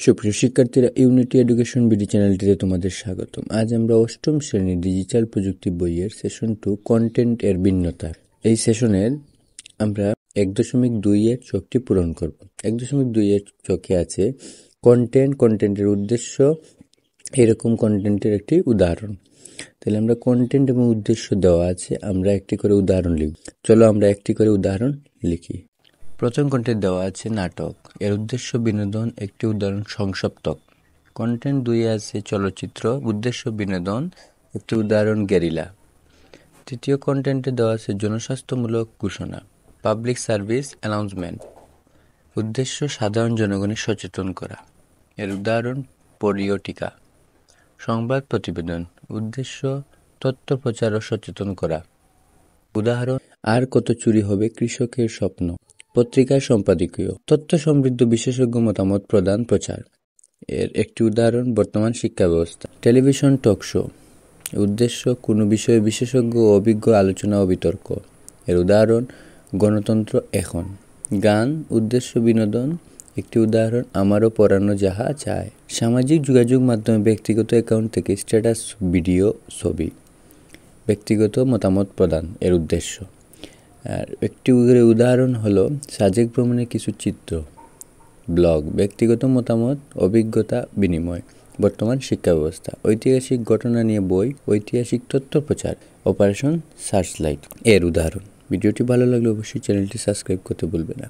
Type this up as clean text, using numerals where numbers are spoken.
সুপ্রিয় শিক্ষার্থীরা, unity education BD চ্যানেলটিতে তোমাদের স্বাগতম। আজ আমরা অষ্টম শ্রেণীর ডিজিটাল প্রযুক্তি বইয়ের সেশন 2 কন্টেন্ট এর ভিন্নতা এই সেশনের আমরা 1.2 এর চকটি পূরণ করব। 1.2 এর চকে আছে কন্টেন্টের উদ্দেশ্য, এরকম কন্টেন্টের একটি উদাহরণ। তাহলে আমরা কন্টেন্ট এবং উদ্দেশ্য দেওয়া আছে, আমরা একটি করে উদাহরণ লিখব। চলো আমরা একটি করে উদাহরণ লিখি। প্রথম কন্টেন্ট দেওয়া আছে নাটক, এর উদ্দেশ্য বিনোদন, একটি উদাহরণ সংসপ্তক। কন্টেন্ট 2 আছে চলচ্চিত্র, উদ্দেশ্য বিনোদন, একটি উদাহরণ গেরিলা। তৃতীয় কন্টেন্টে দেওয়া আছে জনস্বাস্থ্যমূলক ঘোষণা, পাবলিক সার্ভিস অ্যানাউন্সমেন্ট, উদ্দেশ্য সাধারণ জনগণের সচেতন করা, এর উদাহরণ পোলিও টিকা। সংবাদ প্রতিবেদন, উদ্দেশ্য তথ্য প্রচার ও সচেতন করা, উদাহরণ আর কত চুরি হবে কৃষকের স্বপ্ন। পত্রিকার সম্পাদকীয়, তথ্য সমৃদ্ধ বিশেষজ্ঞ মতামত প্রদান প্রচার, এর একটি উদাহরণ বর্তমান শিক্ষা ব্যবস্থা। টেলিভিশন টক শো, উদ্দেশ্য কোনো বিষয়ে বিশেষজ্ঞ ও অভিজ্ঞ আলোচনা ও বিতর্ক, এর উদাহরণ গণতন্ত্র এখন। গান, উদ্দেশ্য বিনোদন, একটি উদাহরণ আমারও পড়ানো যাহা চায়। সামাজিক যোগাযোগ মাধ্যমে ব্যক্তিগত অ্যাকাউন্ট থেকে স্ট্যাটাস, ভিডিও, ছবি, ব্যক্তিগত মতামত প্রদান, এর উদ্দেশ্য। আর একটি উদাহরণ হলো সাজেক ভ্রমণের কিছু চিত্র, ব্লগ, ব্যক্তিগত মতামত, অভিজ্ঞতা বিনিময়, বর্তমান শিক্ষা ব্যবস্থা। ঐতিহাসিক ঘটনা নিয়ে বই, ঐতিহাসিক তথ্য প্রচার, অপারেশন সার্চলাইট, এর উদাহরণ। ভিডিওটি ভালো লাগলে অবশ্যই চ্যানেলটি সাবস্ক্রাইব করতে ভুলবে না।